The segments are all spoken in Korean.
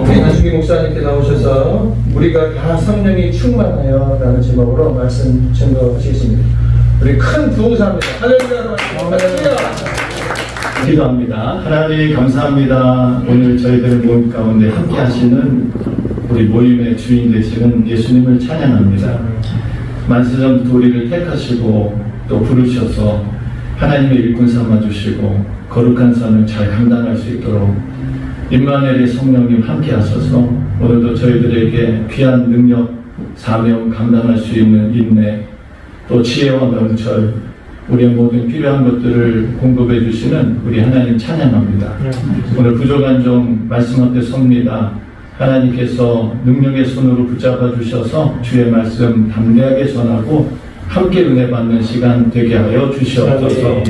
나중에 목사님께 나오셔서 우리가 다 성령이 충만하여 라는 제목으로 말씀 증거하시겠습니다. 우리 큰 부흥사입니다. 할렐루야. 기도합니다. 하나님 감사합니다. 오늘 저희들의 모임 가운데 함께 하시는 우리 모임의 주인 되시는 예수님을 찬양합니다. 만세전부터 우리를 택하시고 또 부르셔서 하나님의 일꾼 삼아주시고 거룩한 삶을 잘 감당할 수 있도록 임마누엘의 성령님 함께 하셔서 오늘도 저희들에게 귀한 능력, 사명 감당할 수 있는 인내, 또 지혜와 명철, 우리의 모든 필요한 것들을 공급해 주시는 우리 하나님 찬양합니다. 오늘 부족한 점 말씀 앞에 섭니다. 하나님께서 능력의 손으로 붙잡아 주셔서 주의 말씀 담대하게 전하고 함께 은혜 받는 시간 되게 하여 주시옵소서.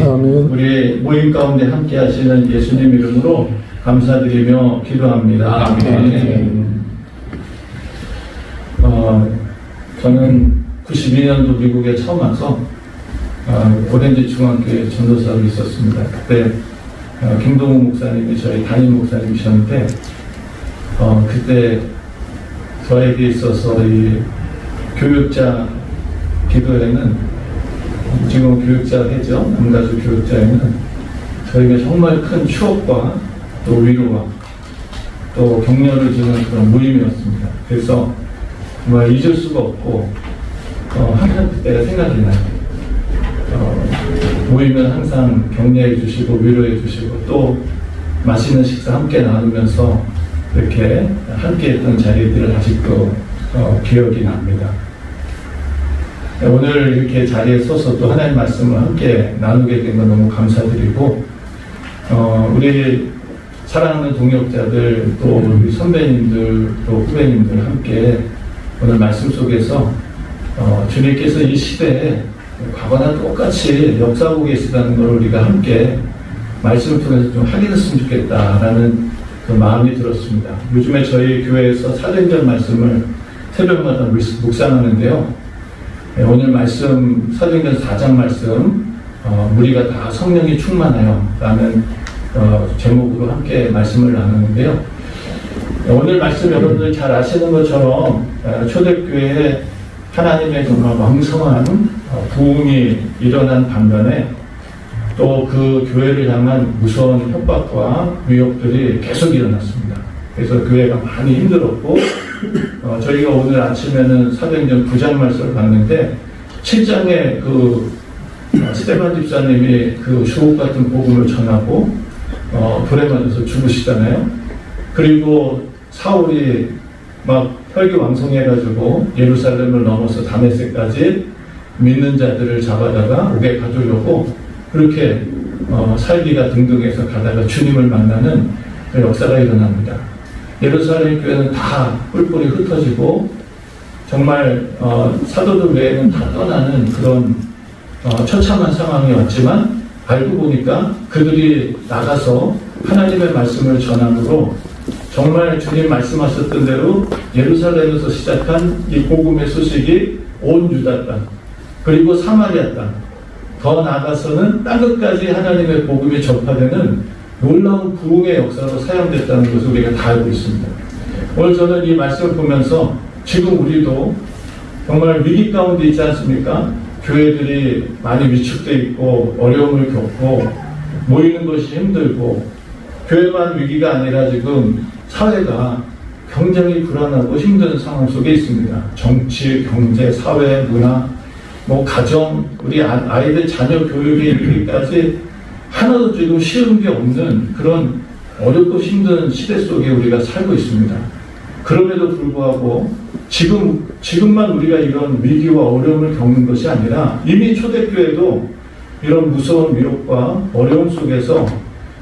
우리 모임 가운데 함께 하시는 예수님 이름으로 감사드리며 기도합니다. 아멘. 저는 92년도 미국에 처음 와서 오렌지 중학교에 전도사로 있었습니다. 그때 김동우 목사님이 저희 담임 목사님이셨는데 그때 저에게 있어서 이 교육자 기도회는 지금 교육자 회죠. 남가주 교육자회는 저에게 정말 큰 추억과 또 위로와 또 격려를 주는 그런 모임이었습니다. 그래서 정말 잊을 수가 없고 항상 그때가 생각이 나요. 모이면 항상 격려해 주시고 위로해 주시고 또 맛있는 식사 함께 나누면서 이렇게 함께 했던 자리들을 아직도 기억이 납니다. 오늘 이렇게 자리에 서서 또 하나님의 말씀을 함께 나누게 된 건 너무 감사드리고 우리 사랑하는 동역자들 또 우리 선배님들 또 후배님들 함께 오늘 말씀 속에서 주님께서 이 시대에 과거나 똑같이 역사하고 계시다는 걸 우리가 함께 말씀을 통해서 좀 확인했으면 좋겠다라는 그 마음이 들었습니다. 요즘에 저희 교회에서 사도행전 말씀을 새벽마다 묵상하는데요. 오늘 말씀 사도행전 4장 말씀 우리가 다 성령이 충만하여 라는 제목으로 함께 말씀을 나누는데요. 오늘 말씀 여러분들 잘 아시는 것처럼 초대교회에 하나님의 정말 왕성한 부흥이 일어난 반면에 또 그 교회를 향한 무서운 협박과 위협들이 계속 일어났습니다. 그래서 교회가 많이 힘들었고 저희가 오늘 아침에는 사도행전 9장 말씀을 봤는데 7장에 그 스데반 집사님이 그 주옥 같은 복음을 전하고 불에 맞아서 죽으시잖아요. 그리고 사울이 막 혈기왕성해가지고 예루살렘을 넘어서 다메섹까지 믿는 자들을 잡아다가 옥에 가두려고 그렇게 살기가 등등해서 가다가 주님을 만나는 역사가 일어납니다. 예루살렘 교회는 다 뿔뿔이 흩어지고 정말 사도들 외에는 다 떠나는 그런 처참한 상황이 왔지만 알고 보니까 그들이 나가서 하나님의 말씀을 전함으로 정말 주님 말씀하셨던 대로 예루살렘에서 시작한 이 복음의 소식이 온 유다 땅 그리고 사마리아 땅 더 나아가서는 땅끝까지 하나님의 복음이 전파되는 놀라운 부흥의 역사로 사용됐다는 것을 우리가 다 알고 있습니다. 오늘 저는 이 말씀을 보면서 지금 우리도 정말 위기 가운데 있지 않습니까? 교회들이 많이 위축되어 있고 어려움을 겪고 모이는 것이 힘들고 교회만 위기가 아니라 지금 사회가 굉장히 불안하고 힘든 상황 속에 있습니다. 정치, 경제, 사회, 문화, 가정, 우리 아이들 자녀 교육에 이르기까지 하나도 지금 쉬운 게 없는 그런 어렵고 힘든 시대 속에 우리가 살고 있습니다. 그럼에도 불구하고 지금만 우리가 이런 위기와 어려움을 겪는 것이 아니라 이미 초대교회도 이런 무서운 위협과 어려움 속에서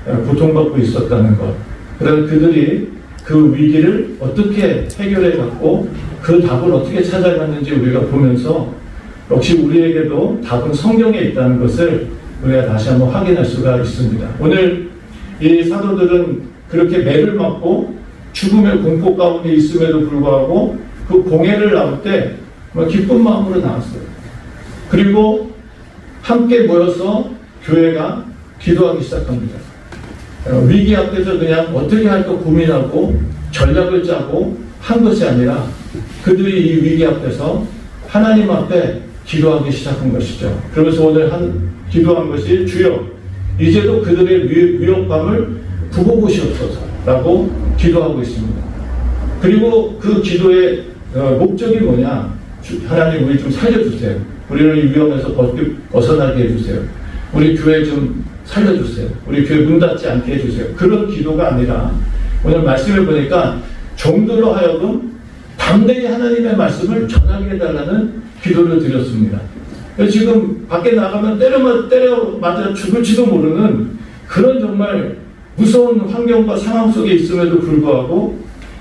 고통받고 있었다는 것. 그래서 그들이 그 위기를 어떻게 해결해 갔고 그 답을 어떻게 찾아갔는지 우리가 보면서 역시 우리에게도 답은 성경에 있다는 것을 우리가 다시 한번 확인할 수가 있습니다. 오늘 이 사도들은 그렇게 매를 맞고 죽음의 공포 가운데 있음에도 불구하고 그 공회를 나올 때 기쁜 마음으로 나왔어요. 그리고 함께 모여서 교회가 기도하기 시작합니다. 위기 앞에서 그냥 어떻게 할까 고민하고 전략을 짜고 한 것이 아니라 그들이 이 위기 앞에서 하나님 앞에 기도하기 시작한 것이죠. 그러면서 오늘 기도한 것이 주여 이제도 그들의 위협감을 굽어보시옵소서라고 기도하고 있습니다. 그리고 그 기도의 목적이 뭐냐? 하나님 우리 좀 살려주세요. 우리를 이 위험에서 벗어나게 해주세요. 우리 교회 좀 살려주세요. 우리 교회 문 닫지 않게 해주세요. 그런 기도가 아니라 오늘 말씀을 보니까 종들로 하여금 담대히 하나님의 말씀을 전하게 해달라는 기도를 드렸습니다. 지금 밖에 나가면 때려 맞아 죽을지도 모르는 그런 정말 무서운 환경과 상황 속에 있음에도 불구하고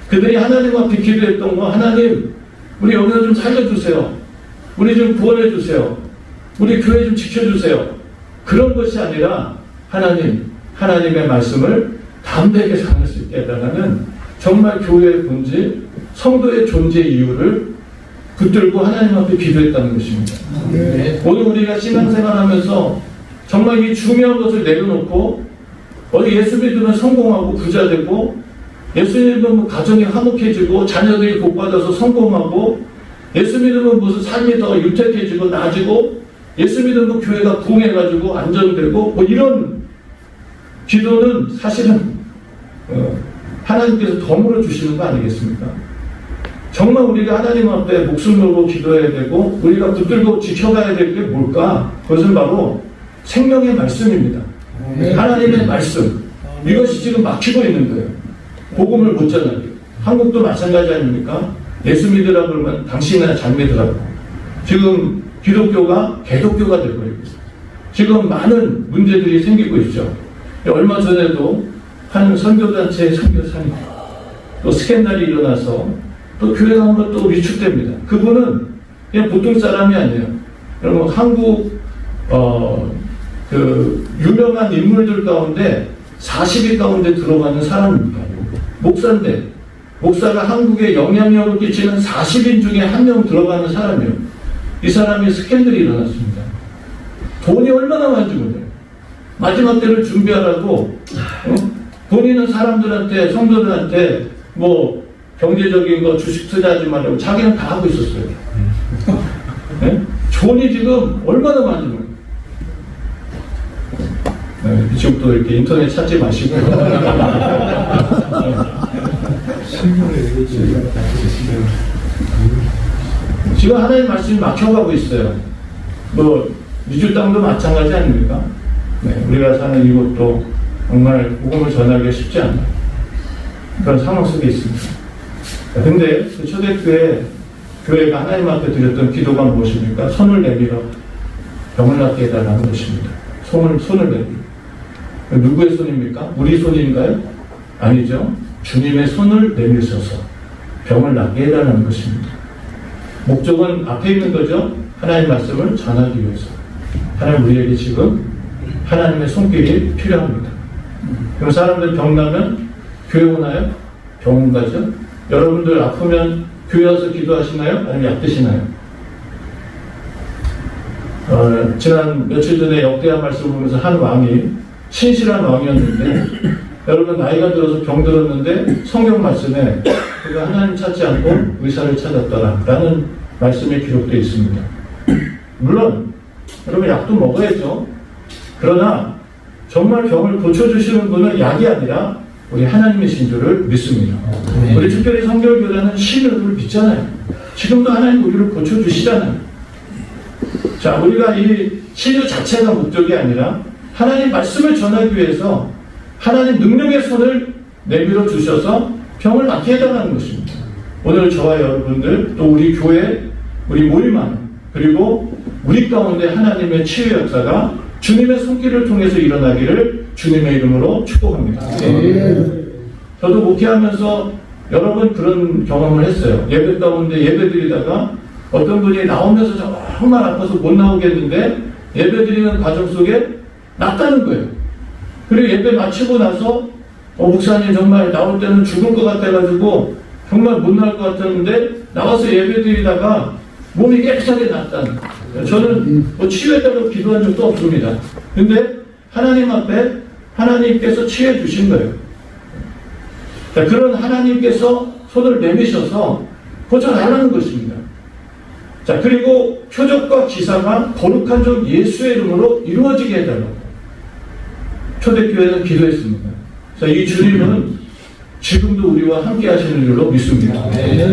그들이 하나님 앞에 기도했던 거, 하나님 우리 여기서 좀 살려주세요. 우리 좀 구원해주세요. 우리 교회 좀 지켜주세요. 그런 것이 아니라 하나님의 말씀을 담대하게 전할 수 있게 해달라는 정말 교회의 본질, 성도의 존재 이유를 붙들고 하나님 앞에 기도했다는 것입니다. 네. 오늘 우리가 신앙생활하면서 정말 이 중요한 것을 내려놓고 어디 예수 믿으면 성공하고 부자 되고 예수 믿으면 가정이 화목해지고 자녀들이 복받아서 성공하고 예수 믿으면 무슨 삶이 더 유택해지고 나아지고 예수 믿으면 교회가 부흥해가지고 안정되고 뭐 이런 기도는 사실은 하나님께서 덤으로 주시는 거 아니겠습니까? 정말 우리가 하나님 앞에 목숨 걸고 기도해야 되고 우리가 붙들고 지켜가야 될 게 뭘까? 그것은 바로 생명의 말씀입니다. 하나님의 말씀. 이것이 지금 막히고 있는 거예요. 복음을 못 전하게. 한국도 마찬가지 아닙니까? 예수 믿으라 그러면 당신이나 잘 믿으라고. 지금 기독교가 개독교가 되고 있어요. 지금 많은 문제들이 생기고 있죠. 얼마 전에도 한 선교단체의 선교사님 또 스캔들이 일어나서 또 교회가 한번 또 위축됩니다. 그분은 그냥 보통 사람이 아니에요. 여러분 한국 그 유명한 인물들 가운데 40위 가운데 들어가는 사람입니다. 목사인데 목사가 한국에 영향력을 끼치는 40인 중에 한 명 들어가는 사람이에요. 이 사람이 스캔들이 일어났습니다. 돈이 얼마나 많은지 몰라요. 마지막 때를 준비하라고 본인은 사람들한테 성도들한테 뭐 경제적인 거 주식 투자하지 말라고 자기는 다 하고 있었어요. 네? 돈이 지금 얼마나 많은지 몰라요. 네, 지금도 이렇게 인터넷 찾지 마시고 지금 하나님 말씀이 막혀가고 있어요. 뭐 미주 땅도 마찬가지 아닙니까? 네, 우리가 사는 이곳도 정말 복음을 전하기가 쉽지 않아요. 그런 상황 속에 있습니다. 근데 그 초대교회가 하나님 앞에 드렸던 기도가 무엇입니까? 손을 내밀어 병을 낫게 해달라는 것입니다. 손을 내밀어. 누구의 손입니까? 우리 손인가요? 아니죠. 주님의 손을 내밀어서 병을 낫게 해달라는 것입니다. 목적은 앞에 있는 거죠. 하나님 말씀을 전하기 위해서. 하나님 우리에게 지금 하나님의 손길이 필요합니다. 그럼 사람들 병 나면 교회 오나요? 병원 가죠? 여러분들 아프면 교회 와서 기도하시나요? 아니면 약 드시나요? 지난 며칠 전에 역대하 말씀을 보면서 한 왕이 신실한 왕이었는데 여러분 나이가 들어서 병들었는데 성경 말씀에 그가 하나님 찾지 않고 의사를 찾았더라 라는 말씀이 기록되어 있습니다. 물론 여러분 약도 먹어야죠. 그러나 정말 병을 고쳐주시는 분은 약이 아니라 우리 하나님이신 줄을 믿습니다. 우리 특별히 성결교단은 신을 믿잖아요. 지금도 하나님 우리를 고쳐주시잖아요. 자, 우리가 이 치유 자체가 목적이 아니라 하나님 말씀을 전하기 위해서 하나님 능력의 손을 내밀어 주셔서 병을 낫게 해달라는 것입니다. 오늘 저와 여러분들 또 우리 교회, 우리 모임 안 그리고 우리 가운데 하나님의 치유 역사가 주님의 손길을 통해서 일어나기를 주님의 이름으로 축복합니다. 저도 목회하면서 여러 번 그런 경험을 했어요. 예배 가운데 예배 드리다가 어떤 분이 나오면서 정말 아파서 못 나오겠는데 예배 드리는 과정 속에 낫다는 거예요. 그리고 예배 마치고 나서 목사님 정말 나올 때는 죽을 것 같아가지고 정말 못 나올 것 같았는데 나와서 예배 드리다가 몸이 깨끗하게 낫다는 거예요. 저는 치유했다고 기도한 적도 없습니다. 근데 하나님 앞에 하나님께서 취해 주신 거예요. 자, 그런 하나님께서 손을 내미셔서 고쳐달라는 것입니다. 자, 그리고 표적과 기사가 거룩한 종 예수의 이름으로 이루어지게 해달라고 초대교회는 기도했습니다. 자, 이 주님은 지금도 우리와 함께 하시는 줄로 믿습니다.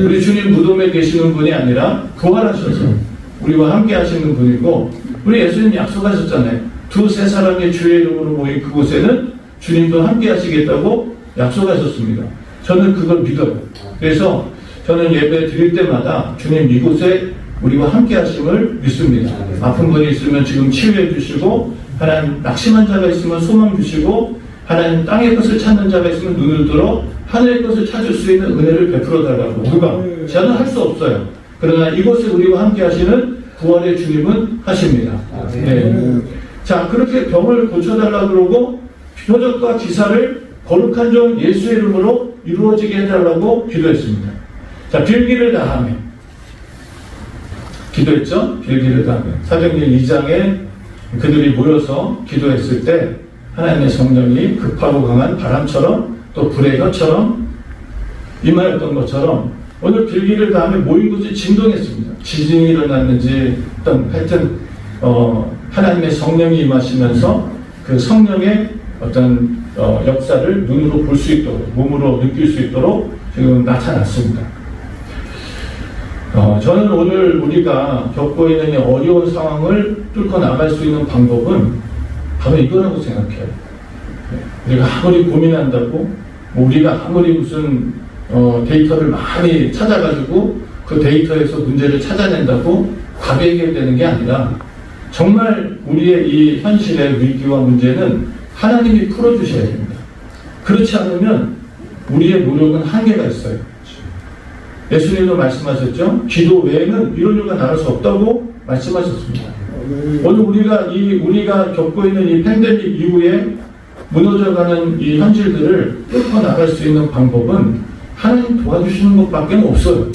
우리 주님 무덤에 계시는 분이 아니라 부활하셔서 우리와 함께 하시는 분이고, 우리 예수님 약속하셨잖아요. 두세 사람의 주의 이름으로 모인 그곳에는 주님도 함께 하시겠다고 약속하셨습니다. 저는 그걸 믿어요. 그래서 저는 예배 드릴 때마다 주님 이곳에 우리와 함께 하심을 믿습니다. 아픈 분이 있으면 지금 치유해 주시고, 하나님 낙심한 자가 있으면 소망 주시고, 하나님 땅의 것을 찾는 자가 있으면 눈을 들어 하늘의 것을 찾을 수 있는 은혜를 베풀어 달라고. 누가? 저는 할 수 없어요. 그러나 이곳에 우리와 함께 하시는 부활의 주님은 하십니다. 네. 자, 그렇게 병을 고쳐달라고 그러고 표적과 기사를 거룩한 종 예수의 이름으로 이루어지게 해달라고 기도했습니다. 자, 빌기를 다하며 기도했죠? 빌기를 다하며 사도행전 2장에 그들이 모여서 기도했을 때 하나님의 성령이 급하고 강한 바람처럼 또 불의 혀처럼 임하였던 것처럼 오늘 빌기를 다하며 모인 곳이 진동했습니다. 지진이 일어났는지 하여튼 하나님의 성령이 임하시면서 그 성령의 어떤 역사를 눈으로 볼 수 있도록, 몸으로 느낄 수 있도록 지금 나타났습니다. 저는 오늘 우리가 겪고 있는 이 어려운 상황을 뚫고 나갈 수 있는 방법은 바로 이거라고 생각해요. 우리가 아무리 고민한다고, 우리가 아무리 무슨 데이터를 많이 찾아가지고 그 데이터에서 문제를 찾아낸다고 답이 해결되는 게 아니라 정말 우리의 이 현실의 위기와 문제는 하나님이 풀어주셔야 됩니다. 그렇지 않으면 우리의 노력은 한계가 있어요. 예수님도 말씀하셨죠? 기도 외에는 이런 일가 나올 수 없다고 말씀하셨습니다. 오늘 우리가 겪고 있는 이 팬데믹 이후에 무너져가는 이 현실들을 뚫고 나갈 수 있는 방법은 하나님 도와주시는 것밖에 없어요.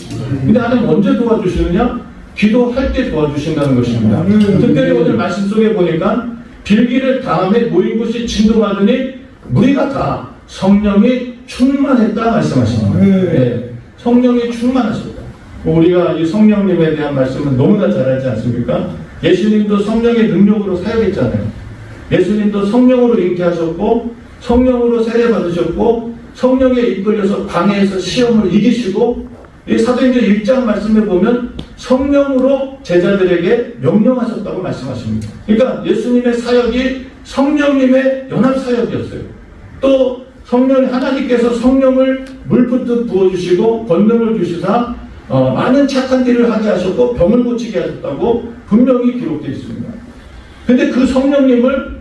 근데 하나님 언제 도와주시느냐? 기도할 때 도와주신다는 것입니다. 특별히 오늘 말씀 속에 보니까 빌기를 다음에 모인 곳이 진동하더니 무리가 다 성령이 충만했다 말씀하십니다. 네. 성령이 충만하셨다. 우리가 이 성령님에 대한 말씀은 너무나 잘 알지 않습니까? 예수님도 성령의 능력으로 사역했잖아요. 예수님도 성령으로 잉태하셨고 성령으로 세례받으셨고 성령에 이끌려서 광야에서 시험을 이기시고 이 사도행전 1장 말씀에 보면 성령으로 제자들에게 명령하셨다고 말씀하십니다. 그러니까 예수님의 사역이 성령님의 연합 사역이었어요. 또 하나님께서 성령을 물붓듯 부어주시고 권능을 주시사 많은 착한 일을 하게 하셨고 병을 고치게 하셨다고 분명히 기록되어 있습니다. 근데 그 성령님을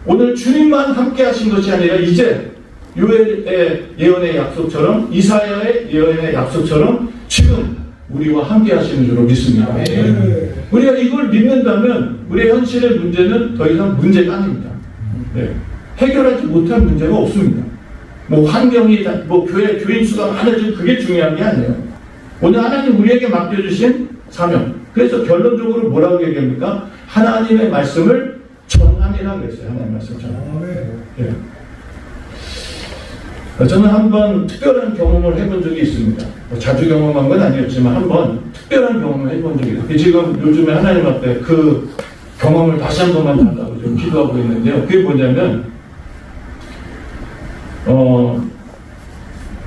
오늘 주님만 함께 하신 것이 아니라 이제 요엘의 예언의 약속처럼 이사야의 예언의 약속처럼 지금 우리와 함께 하시는 줄로 믿습니다. 우리가 이걸 믿는다면 우리의 현실의 문제는 더 이상 문제가 아닙니다. 네. 해결하지 못할 문제가 없습니다. 환경이 교인 수가 많아지면 그게 중요한 게 아니에요. 오늘 하나님 우리에게 맡겨주신 사명. 그래서 결론적으로 뭐라고 얘기합니까? 하나님의 말씀을 전함이라고 했어요. 하나님의 말씀 전함. 네. 저는 한번 특별한 경험을 해본 적이 있습니다. 자주 경험한 건 아니었지만 한번 특별한 경험을 해본 적이 있어요. 지금 요즘에 하나님 앞에 그 경험을 다시 한 번만 달라고 좀 기도하고 있는데요. 그게 뭐냐면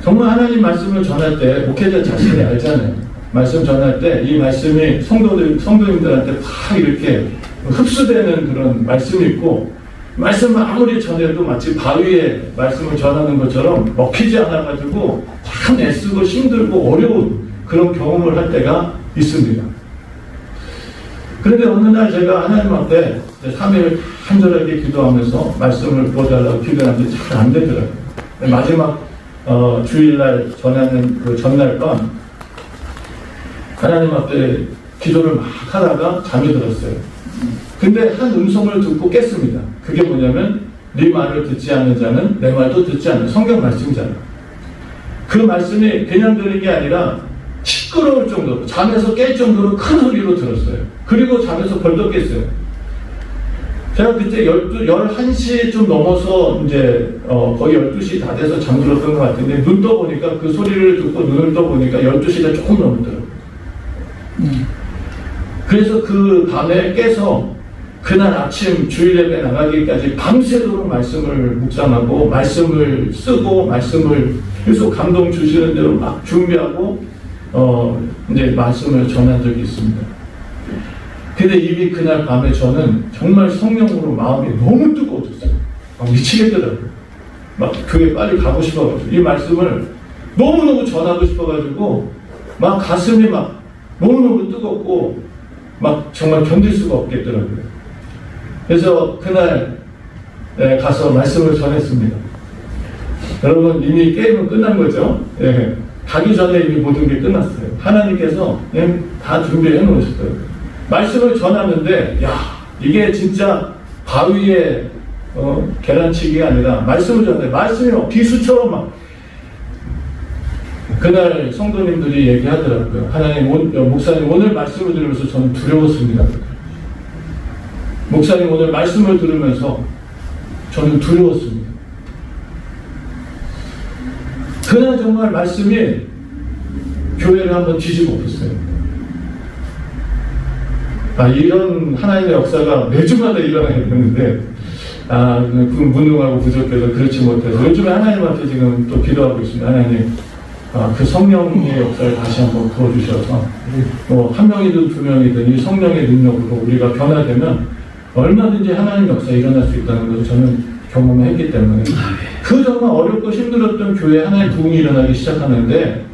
정말 하나님 말씀을 전할 때 목회자 자신이 알잖아요. 말씀 전할 때 이 말씀이 성도님들한테 막 이렇게 흡수되는 그런 말씀이 있고 말씀을 아무리 전해도 마치 바위에 말씀을 전하는 것처럼 먹히지 않아가지고 참 애쓰고 힘들고 어려운 그런 경험을 할 때가 있습니다. 그런데 어느 날 제가 하나님 앞에 3일 간절하게 기도하면서 말씀을 부어달라고 기도하는데 잘 안 되더라고요. 마지막 주일날 전하는 그 전날 밤 하나님 앞에 기도를 막 하다가 잠이 들었어요. 근데 한 음성을 듣고 깼습니다. 그게 뭐냐면 네 말을 듣지 않는 자는 내 말도 듣지 않는 성경 말씀이잖아요. 그 말씀이 그냥 들은 게 아니라 시끄러울 정도로 잠에서 깰 정도로 큰 소리로 들었어요. 그리고 잠에서 벌떡 깼어요. 제가 그때 11시 좀 넘어서 이제 거의 12시 다 돼서 잠들었던 것 같은데 눈 떠보니까 그 소리를 듣고 눈을 떠보니까 12시가 조금 넘더라고요. 그래서 그 밤에 깨서 그날 아침 주일 예배 나가기까지 밤새도록 말씀을 묵상하고 말씀을 쓰고 말씀을 계속 감동 주시는 대로 막 준비하고 이제 말씀을 전한 적이 있습니다. 근데 이미 그날 밤에 저는 정말 성령으로 마음이 너무 뜨거워졌어요. 미치겠더라고요. 막 교회 빨리 가고 싶어가지고 이 말씀을 너무너무 전하고 싶어가지고 막 가슴이 막 너무너무 뜨겁고 막 정말 견딜 수가 없겠더라고요. 그래서 그날 가서 말씀을 전했습니다. 여러분 이미 게임은 끝난 거죠. 예, 가기 전에 이미 모든 게 끝났어요. 하나님께서 다 준비해 놓으셨더라고요. 말씀을 전하는데 야 이게 진짜 바위에 계란치기가 아니라 말씀을 전해 말씀이 막 비수처럼 막 그날 성도님들이 얘기하더라고요. 하나님 목사님 오늘 말씀을 들으면서 저는 두려웠습니다. 목사님 오늘 말씀을 들으면서 저는 두려웠습니다. 그날 정말 말씀이 교회를 한번 뒤집어 엎었어요. 이런 하나님의 역사가 매주마다 일어나야 되는데 그 무능하고 부족해서 그렇지 못해서 요즘에 하나님 앞에 지금 또 기도하고 있습니다. 하나님 그 성령의 역사를 다시 한번 부어주셔서 한 명이든 두 명이든 이 성령의 능력으로 우리가 변화되면 얼마든지 하나님 역사에 일어날 수 있다는 것을 저는 경험했기 때문에 그 정말 어렵고 힘들었던 교회에 하나님의 부흥이 일어나기 시작하는데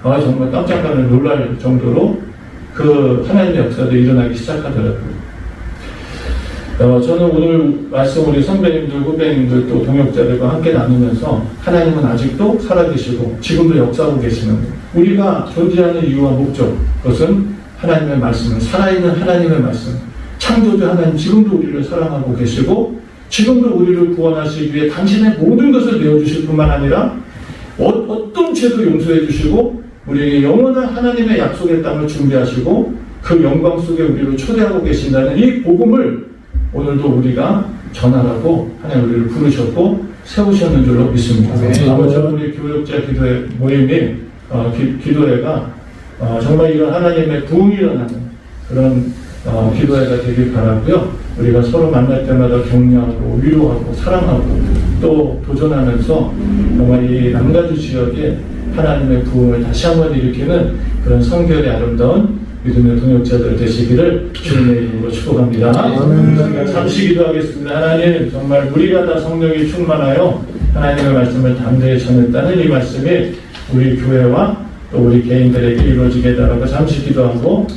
정말 깜짝 놀랄 정도로 그 하나님의 역사도 일어나기 시작하더라고요. 저는 오늘 말씀 우리 선배님들, 후배님들 또 동역자들과 함께 나누면서 하나님은 아직도 살아계시고 지금도 역사하고 계시는 우리가 존재하는 이유와 목적 그것은 하나님의 말씀은 살아있는 하나님의 말씀 창조주 하나님 지금도 우리를 사랑하고 계시고 지금도 우리를 구원하시기 위해 당신의 모든 것을 내어주실 뿐만 아니라 어떤 죄도 용서해 주시고 우리에게 영원한 하나님의 약속의 땅을 준비하시고 그 영광 속에 우리를 초대하고 계신다는 이 복음을 오늘도 우리가 전하라고 하나님 우리를 부르셨고 세우셨는 줄로 믿습니다. 아무쪼록 우리 교역자 기도회 모임이 기도회가 정말 이런 하나님의 부흥이 일어나는 그런 기도회가 되길 바라고요. 우리가 서로 만날 때마다 격려하고 위로하고 사랑하고 또 도전하면서 정말 이 남가주 지역에 하나님의 부흥을 다시 한번 일으키는 그런 성결의 아름다운 믿음의 동역자들 되시기를 주님의 이름으로 축복합니다. 잠시 기도하겠습니다. 하나님 정말 우리가 다 성령이 충만하여 하나님의 말씀을 담대히 전했다는 이 말씀이 우리 교회와 또 우리 개인들에게 이루어지게 해달라고 잠시 기도하고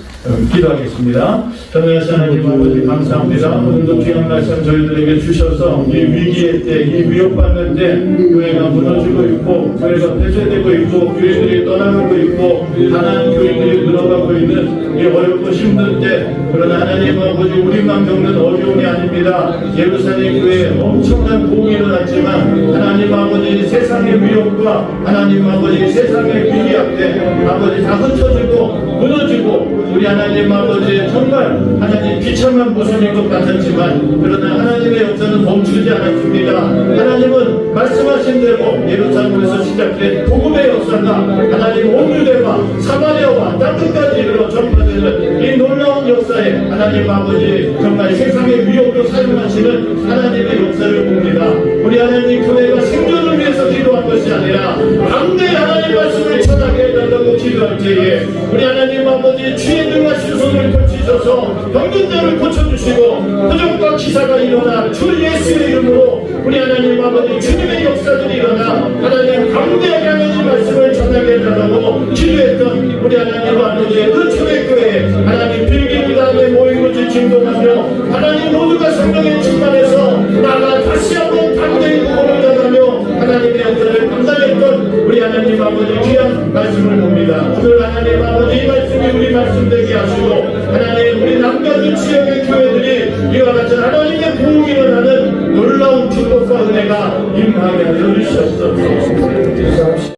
기도하겠습니다. 전능하신 하나님 아버지 감사합니다. 오늘도 귀한 말씀 저희들에게 주셔서 이 위기의 때, 이 위협받는 때 교회가 무너지고 있고 교회가 폐쇄되고 있고 교회들이 떠나가고 있고 가난한 교회들이 늘어가고 있는 이 어렵고 힘든 때 그러나 하나님 아버지 우리만 겪는 어려움이 아닙니다. 예루살렘 교회에 엄청난 복이 일어났지만 하나님 아버지 세상의 위협과 하나님 아버지 세상의 위기 앞에 아버지 다 흩어지고 무너지고 우리 하나님 아버지 정말 하나님 비참한 모습인 것 같았지만 그러나 하나님의 역사는 멈추지 않았습니다. 하나님은 말씀하신 대로 예루살렘에서 시작된 복음의 역사가 하나님 온 유대와 사마리아와 땅끝까지 이르러 전파되는 이 놀라운 역사에 하나님 아버지 정말 세상의 위협으로 사용하시는 하나님의 역사를 봅니다. 우리 하나님 교회가 생존을 위해서 기도한 것이 아니라 강대히 하나님 말씀을 전하게 해달라고 기도할 때에 우리 하나님 아버지 주의 능하신 손을 펼치셔서 병든 자를 고쳐주시고 부정과 기사가 일어나 주 예수의 이름으로 우리 하나님 아버지 주님의 역사들이 일어나 하나님 강대하게 하나님 말씀을 전하게 해달라고 기도했던 우리 하나님 아버지의 그 초대교회 하나님 빌기 다음에 모임을 진동하며 하나님 모두가 성령에 충만해서 나가 다시 한번 강대히 복음을 전하며 하나님의 역사를 감당했던 우리 하나님 아버지 귀한 말씀을 봅니다. 오늘 하나님 아버지 이 말씀이 우리 말씀 되게 하시고 하나님 우리 남가주 지역의 교회들이 이와 같이 하나님의 부흥이 일어나는 놀라운 축복과 은혜가 임하게 하여 주시옵소서.